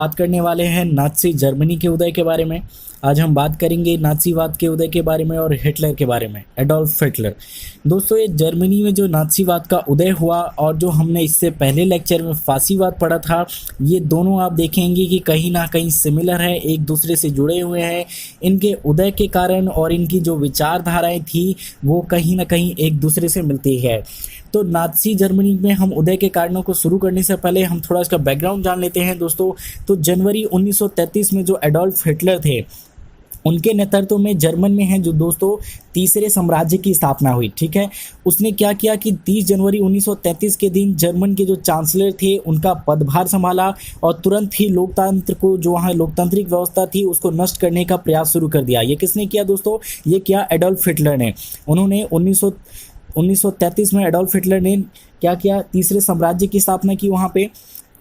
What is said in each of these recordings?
बात करने वाले हैं नाज़ी जर्मनी के उदय के बारे में। आज हम बात करेंगे नाज़ीवाद के उदय के बारे में और हिटलर के बारे में, एडोल्फ हिटलर। दोस्तों, ये जर्मनी में जो नाज़ीवाद का उदय हुआ और जो हमने इससे पहले लेक्चर में फासीवाद पढ़ा था, ये दोनों आप देखेंगे कि कहीं ना कहीं सिमिलर है, एक दूसरे से जुड़े हुए हैं। इनके उदय के कारण और इनकी जो विचारधाराएं थी वो कहीं ना कहीं एक दूसरे से मिलती है। तो नाज़ी जर्मनी में हम उदय के कारणों को शुरू करने से पहले हम थोड़ा इसका बैकग्राउंड जान लेते हैं दोस्तों। तो जनवरी 1933 में जो एडोल्फ हिटलर थे, उनके नेतृत्व में जर्मन में है जो दोस्तों तीसरे साम्राज्य की स्थापना हुई। ठीक है, उसने क्या किया कि 30 जनवरी 1933 के दिन जर्मन के जो चांसलर थे उनका पदभार संभाला और तुरंत ही लोकतंत्र को, जो वहाँ लोकतांत्रिक व्यवस्था थी, उसको नष्ट करने का प्रयास शुरू कर दिया। ये किसने किया दोस्तों? ये किया एडोल्फ हिटलर ने। उन्होंने 1933 में एडोल्फ हिटलर ने क्या किया? तीसरे साम्राज्य की स्थापना की वहाँ पे।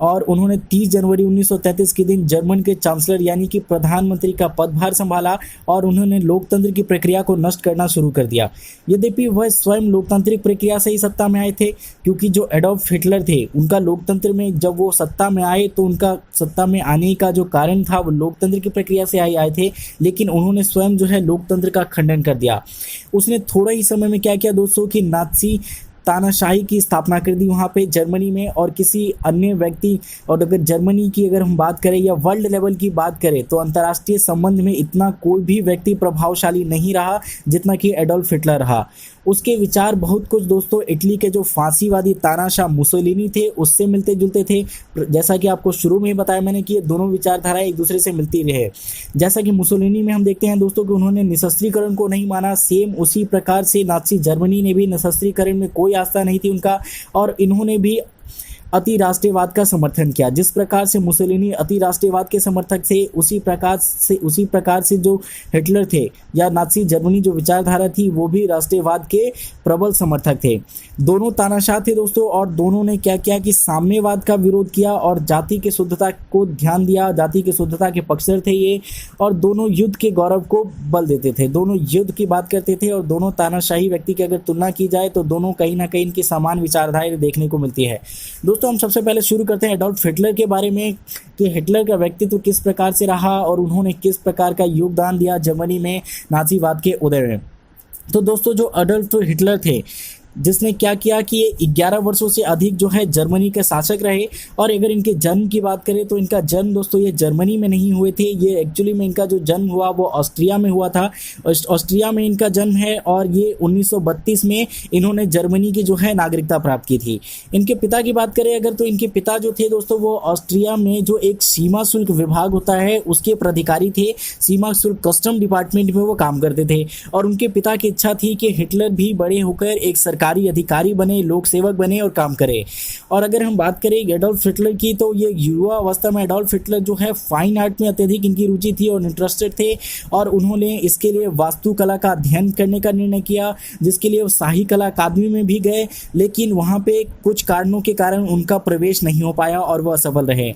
और उन्होंने 30 जनवरी 1933 के दिन जर्मन के चांसलर यानी कि प्रधानमंत्री का पदभार संभाला और उन्होंने लोकतंत्र की प्रक्रिया को नष्ट करना शुरू कर दिया। यद्यपि वह स्वयं लोकतांत्रिक प्रक्रिया से ही सत्ता में आए थे, क्योंकि जो एडोल्फ हिटलर थे उनका लोकतंत्र में, जब वो सत्ता में आए तो उनका सत्ता में आने का जो कारण था वो लोकतंत्र की प्रक्रिया से आए थे, लेकिन उन्होंने स्वयं जो है लोकतंत्र का खंडन कर दिया। उसने थोड़ा ही समय में क्या किया दोस्तों कि नाज़ी तानाशाही की स्थापना कर दी वहाँ पे जर्मनी में। और किसी अन्य व्यक्ति, और अगर जर्मनी की अगर हम बात करें या वर्ल्ड लेवल की बात करें, तो अंतर्राष्ट्रीय संबंध में इतना कोई भी व्यक्ति प्रभावशाली नहीं रहा जितना कि एडोल्फ हिटलर रहा। उसके विचार बहुत कुछ दोस्तों इटली के जो फांसीवादी तानाशाह मुसोलिनी थे उससे मिलते जुलते थे। जैसा कि आपको शुरू में ही बताया मैंने कि ये दोनों विचारधाराएं एक दूसरे से मिलती रहे। जैसा कि मुसोलिनी में हम देखते हैं दोस्तों कि उन्होंने निशस्त्रीकरण को नहीं माना, सेम उसी प्रकार से नाज़ी जर्मनी ने भी निशस्त्रीकरण में कोई आस्था नहीं थी उनका, और इन्होंने भी अति राष्ट्रवाद का समर्थन किया। जिस प्रकार से मुसोलिनी अति राष्ट्रवाद के समर्थक थे, उसी प्रकार से जो हिटलर थे या नाज़ी जर्मनी जो विचारधारा थी वो भी राष्ट्रवाद के प्रबल समर्थक थे। दोनों तानाशाह थे दोस्तों, और दोनों ने क्या किया कि साम्यवाद का विरोध किया और जाति की शुद्धता को ध्यान दिया। जाति की शुद्धता के पक्षधर थे ये, और दोनों युद्ध के गौरव को बल देते थे, दोनों युद्ध की बात करते थे। और दोनों तानाशाही व्यक्ति की अगर तुलना की जाए तो दोनों कहीं ना कहीं इनकी समान विचारधारा देखने को मिलती है। दोस्तों, हम सबसे पहले शुरू करते हैं एडोल्फ हिटलर के बारे में कि हिटलर का व्यक्तित्व किस प्रकार से रहा और उन्होंने किस प्रकार का योगदान दिया जर्मनी में नाज़ीवाद के उदय में। तो दोस्तों, जो एडोल्फ हिटलर थे, जिसने क्या किया कि ये 11 वर्षों से अधिक जो है जर्मनी के शासक रहे। और अगर इनके जन्म की बात करें तो इनका जन्म दोस्तों ये जर्मनी में नहीं हुए थे, ये एक्चुअली में इनका जो जन्म हुआ वो ऑस्ट्रिया में हुआ था। ऑस्ट्रिया में इनका जन्म है और ये 1932 में इन्होंने जर्मनी की जो है नागरिकता प्राप्त की थी। इनके पिता की बात करें अगर, तो इनके पिता जो थे दोस्तों वो ऑस्ट्रिया में जो एक सीमा शुल्क विभाग होता है उसके प्राधिकारी थे। सीमा शुल्क कस्टम डिपार्टमेंट में वो काम करते थे, और उनके पिता की इच्छा थी कि हिटलर भी बड़े होकर एक सरकारी अधिकारी बने, लोक सेवक बने और काम करे। और अगर हम बात करें एडोल्फ हिटलर की, तो ये युवा अवस्था में एडोल्फ हिटलर जो है फाइन आर्ट में अत्यधिक इनकी रुचि थी और इंटरेस्टेड थे, और उन्होंने इसके लिए वास्तुकला का अध्ययन करने का निर्णय किया, जिसके लिए वो शाही कला अकादमी में भी गए, लेकिन वहाँ पे कुछ कारणों के कारण उनका प्रवेश नहीं हो पाया और वह असफल रहे।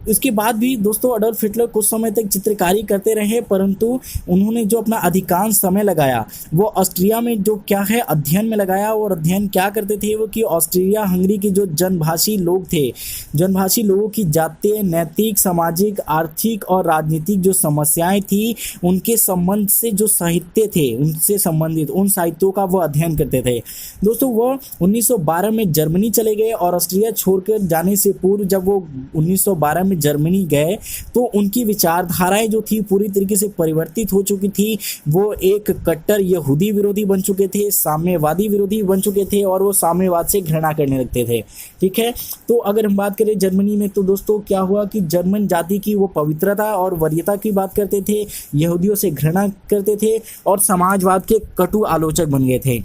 इसके बाद भी दोस्तों एडोल्फ हिटलर कुछ समय तक चित्रकारी करते रहे, परंतु उन्होंने जो अपना अधिकांश समय लगाया वो ऑस्ट्रिया में जो क्या है अध्ययन में लगाया। और अध्ययन क्या करते थे वो कि ऑस्ट्रिया हंगरी के जो जनभाषी लोग थे, जनभाषी लोगों की जातीय, नैतिक, सामाजिक, आर्थिक और राजनीतिक जो समस्याएं थी उनके संबंध से जो साहित्य थे उनसे संबंधित उन साहित्यों का वो अध्ययन करते थे। दोस्तों, वो 1912 में जर्मनी चले गए, और ऑस्ट्रिया छोड़कर जाने से पूर्व जब वो 1912 में जर्मनी गए तो उनकी विचारधाराएं जो थी पूरी तरीके से परिवर्तित हो चुकी थी। वो एक कट्टर यहूदी विरोधी बन चुके थे, साम्यवादी विरोधी बन चुके थे, और वो साम्यवाद से घृणा करने लगते थे। ठीक है, तो अगर हम बात करें जर्मनी में, तो दोस्तों क्या हुआ कि जर्मन जाति की वो पवित्रता और वरीयता की बात करते थे, यहूदियों से घृणा करते थे और समाजवाद के कटु आलोचक बन गए थे।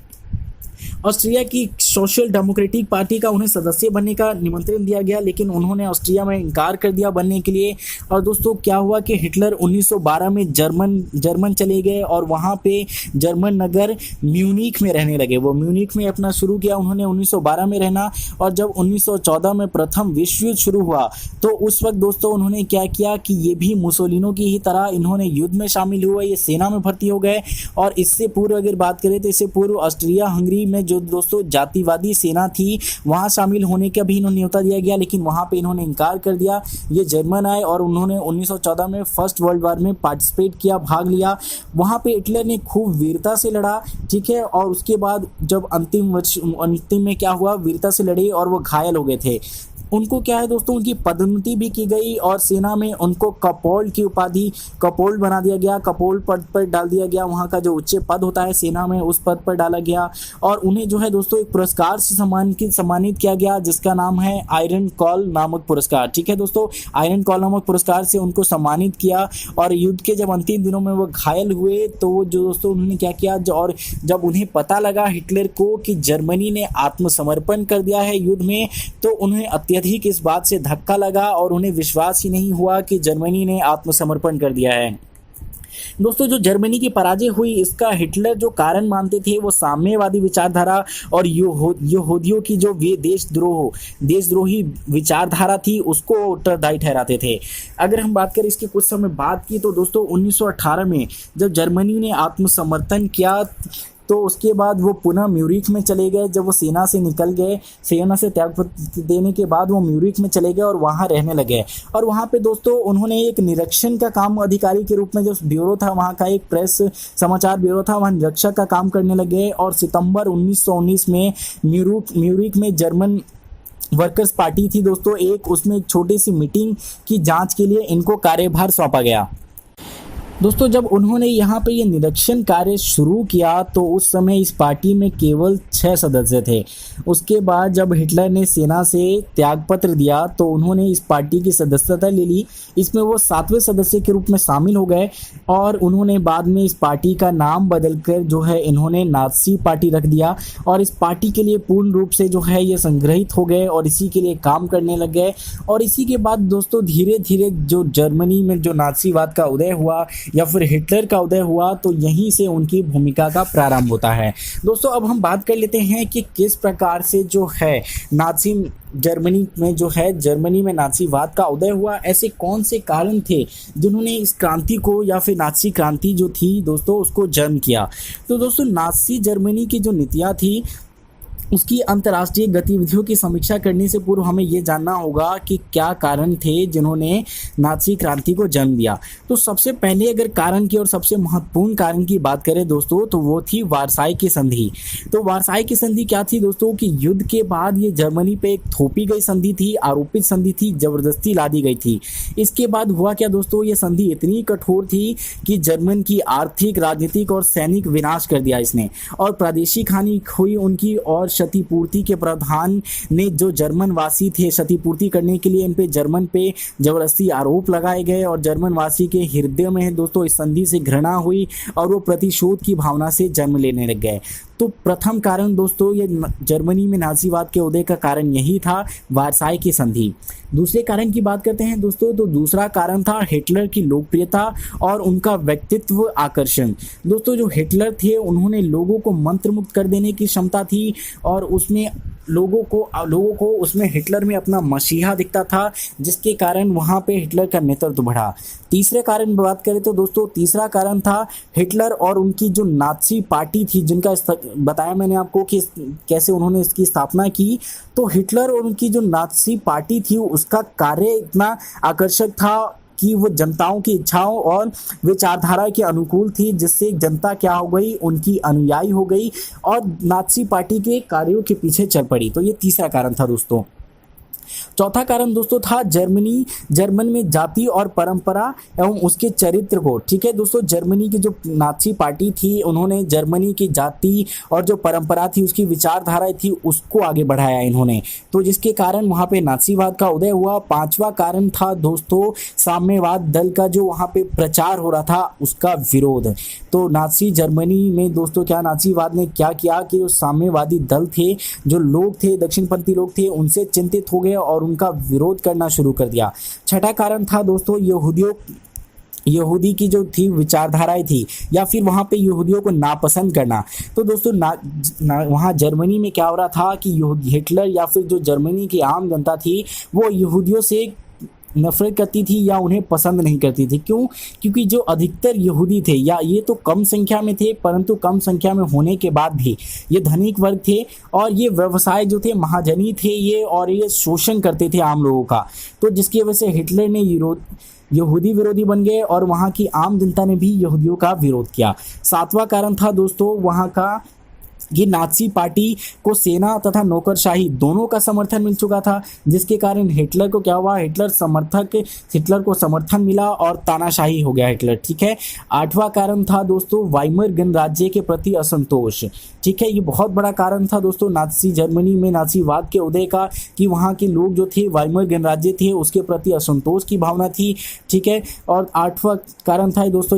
ऑस्ट्रिया की सोशल डेमोक्रेटिक पार्टी का उन्हें सदस्य बनने का निमंत्रण दिया गया, लेकिन उन्होंने ऑस्ट्रिया में इनकार कर दिया बनने के लिए। और दोस्तों क्या हुआ कि हिटलर 1912 में जर्मन चले गए और वहाँ पे जर्मन नगर म्यूनिख में रहने लगे। वो म्यूनिख में अपना शुरू किया उन्होंने 1912 में रहना। और जब 1914 में प्रथम विश्व युद्ध शुरू हुआ तो उस वक्त दोस्तों उन्होंने क्या किया कि ये भी मुसोलिनो की ही तरह इन्होंने युद्ध में शामिल हुए, ये सेना में भर्ती हो गए। और इससे पूर्व अगर बात करें तो इससे पूर्व ऑस्ट्रिया हंगरी में जो दोस्तों जातिवादी सेना थी वहाँ शामिल होने का भी इन्होंने न्योता दिया गया, लेकिन वहाँ पे इन्होंने इनकार कर दिया। ये जर्मन आए और उन्होंने 1914 में फर्स्ट वर्ल्ड वॉर में पार्टिसिपेट किया, भाग लिया। वहाँ पे हिटलर ने खूब वीरता से लड़ा, ठीक है, और उसके बाद जब अंतिम में क्या हुआ, वीरता से लड़े और वो घायल हो गए थे। उनको क्या है दोस्तों, उनकी पदोन्नति भी की गई और सेना में उनको कपोल की उपाधि, कपोल बना दिया गया, कपोल पद पर डाल दिया गया। वहाँ का जो उच्च पद होता है सेना में उस पद पर डाला गया और उन्हें जो है दोस्तों एक पुरस्कार से सम्मानित किया गया जिसका नाम है आयरन कॉल नामक पुरस्कार। ठीक है दोस्तों, आयरन कॉल नामक पुरस्कार से उनको सम्मानित किया। और युद्ध के जब अंतिम दिनों में वो घायल हुए तो वो जो दोस्तों उन्होंने क्या किया, और जब उन्हें पता लगा हिटलर को कि जर्मनी ने आत्मसमर्पण कर दिया है युद्ध में, तो उन्हें अत्यधिक इस बात से धक्का लगा और उन्हें विश्वास ही नहीं हुआ कि जर्मनी ने आत्मसमर्पण कर दिया है। दोस्तों जो जर्मनी की पराजय हुई इसका हिटलर जो कारण मानते थे वो साम्यवादी विचारधारा और यहूदियों की जो वे देशद्रोही विचारधारा थी उसको उत्तरदायी ठहराते थे। अगर हम बात करें इसके कुछ समय बाद की, तो दोस्तों 1918 में जब जर्मनी ने आत्मसमर्पण किया तो उसके बाद वो पुनः म्यूरिख में चले गए। जब वो सेना से निकल गए, सेना से त्यागपत्र देने के बाद वो म्यूरिख में चले गए और वहाँ रहने लगे। और वहाँ पे दोस्तों उन्होंने एक निरीक्षण का काम अधिकारी के रूप में, जो ब्यूरो था वहाँ का, एक प्रेस समाचार ब्यूरो था, वहाँ निरीक्षक का काम करने लगे। और सितंबर 1919 में म्यूरिख में जर्मन वर्कर्स पार्टी थी दोस्तों, उसमें एक छोटी सी मीटिंग की जाँच के लिए इनको कार्यभार सौंपा गया। दोस्तों जब उन्होंने यहाँ पे ये निरीक्षण कार्य शुरू किया तो उस समय इस पार्टी में केवल 6 सदस्य थे। उसके बाद जब हिटलर ने सेना से त्यागपत्र दिया तो उन्होंने इस पार्टी की सदस्यता ले ली। इसमें वो 7वें सदस्य के रूप में शामिल हो गए और उन्होंने बाद में इस पार्टी का नाम बदलकर जो है इन्होंने नाज़ी पार्टी रख दिया और इस पार्टी के लिए पूर्ण रूप से जो है ये संग्रहित हो गए और इसी के लिए काम करने लग गए। और इसी के बाद दोस्तों धीरे धीरे जो जर्मनी में जो नाज़ीवाद का उदय हुआ या फिर हिटलर का उदय हुआ, तो यहीं से उनकी भूमिका का प्रारंभ होता है। दोस्तों अब हम बात कर लेते हैं कि किस प्रकार से जो है जर्मनी में नाज़ीवाद का उदय हुआ। ऐसे कौन से कारण थे जिन्होंने इस क्रांति को या फिर नाज़ी क्रांति जो थी दोस्तों उसको जन्म किया। तो दोस्तों नाज़ी जर्मनी की जो नीतियाँ थी उसकी अंतर्राष्ट्रीय गतिविधियों की समीक्षा करने से पूर्व हमें ये जानना होगा कि क्या कारण थे जिन्होंने नाज़ी क्रांति को जन्म दिया। तो सबसे पहले अगर कारण की और सबसे महत्वपूर्ण कारण की बात करें दोस्तों तो वो थी वारसाई की संधि। तो वारसाई की संधि क्या थी दोस्तों कि युद्ध के बाद ये जर्मनी पे एक थोपी गई संधि थी, आरोपित संधि थी, जबरदस्ती ला दी गई थी। इसके बाद हुआ क्या दोस्तों, ये संधि इतनी कठोर थी कि जर्मन की आर्थिक, राजनीतिक और सैनिक विनाश कर दिया इसने और प्रादेशिक हानि हुई उनकी। और क्षतिपूर्ति के प्रावधान ने जो जर्मन वासी थे क्षतिपूर्ति करने के लिए इन पे जर्मन पे जबरदस्ती आरोप लगाए गए और जर्मन वासी के हृदय में दोस्तों इस संधि से घृणा हुई और वो प्रतिशोध की भावना से जन्म लेने लग गए। तो प्रथम कारण दोस्तों ये जर्मनी में नाज़ीवाद के उदय का कारण यही था, वारसाई की संधि। दूसरे कारण की बात करते हैं दोस्तों, तो दूसरा कारण था हिटलर की लोकप्रियता और उनका व्यक्तित्व आकर्षण। दोस्तों जो हिटलर थे उन्होंने लोगों को मंत्रमुग्ध कर देने की क्षमता थी और उसमें लोगों को उसमें हिटलर में अपना मसीहा दिखता था, जिसके कारण वहाँ पे हिटलर का नेतृत्व बढ़ा। तीसरे कारण बात करें तो दोस्तों तीसरा कारण था हिटलर और उनकी जो नाज़ी पार्टी थी, जिनका बताया मैंने आपको कि कैसे उन्होंने इसकी स्थापना की। तो हिटलर और उनकी जो नाज़ी पार्टी थी उसका कार्य इतना आकर्षक था कि वो जनताओं की इच्छाओं और विचारधारा के अनुकूल थी, जिससे जनता क्या हो गई, उनकी अनुयायी हो गई और नाज़ी पार्टी के कार्यों के पीछे चल पड़ी। तो ये तीसरा कारण था दोस्तों। चौथा कारण दोस्तों था जर्मन में जाति और परंपरा एवं उसके चरित्र को। ठीक है दोस्तों, जर्मनी की जो नाज़ी पार्टी थी उन्होंने जर्मनी की जाति और जो परंपरा थी उसकी विचारधारा थी उसको आगे बढ़ाया इन्होंने, तो जिसके कारण वहाँ पे नाज़ीवाद का उदय हुआ। पांचवा कारण था दोस्तों साम्यवाद दल का जो वहाँ पे प्रचार हो रहा था उसका विरोध। तो नाज़ी जर्मनी में दोस्तों क्या नाज़ीवाद ने क्या किया कि जो साम्यवादी दल थे, जो लोग थे, दक्षिणपंथी लोग थे, उनसे चिंतित हो गए और उनका विरोध करना शुरू कर दिया। छठा कारण था दोस्तों यहूदी की जो थी विचारधाराएं थी या फिर वहाँ पे यहूदियों को नापसंद करना। तो दोस्तों वहाँ जर्मनी में क्या हो रहा था कि हिटलर या फिर जो जर्मनी की आम जनता थी वो यहूदियों से नफरत करती थी या उन्हें पसंद नहीं करती थी। क्यों? क्योंकि जो अधिकतर यहूदी थे, या ये तो कम संख्या में थे, परंतु कम संख्या में होने के बाद भी ये धनिक वर्ग थे और ये व्यवसाय जो थे महाजनी थे ये, और ये शोषण करते थे आम लोगों का। तो जिसकी वजह से हिटलर ने यहूदी विरोधी बन गए और वहाँ की आम जनता ने भी यहूदियों का विरोध किया। सातवां कारण था दोस्तों वहाँ का कि नाज़ी पार्टी को सेना तथा नौकरशाही दोनों का समर्थन मिल चुका था, जिसके कारण हिटलर को क्या हुआ, हिटलर को समर्थन मिला और तानाशाही हो गया हिटलर। ठीक है। आठवां कारण था दोस्तों वाइमर गणराज्य के प्रति असंतोष। ठीक है, ये बहुत बड़ा कारण था दोस्तों नाज़ी जर्मनी में नाज़ीवाद के उदय का, कि वहाँ के लोग जो थे वाइमर गणराज्य थे उसके प्रति असंतोष की भावना थी। ठीक है। और आठवां कारण था दोस्तों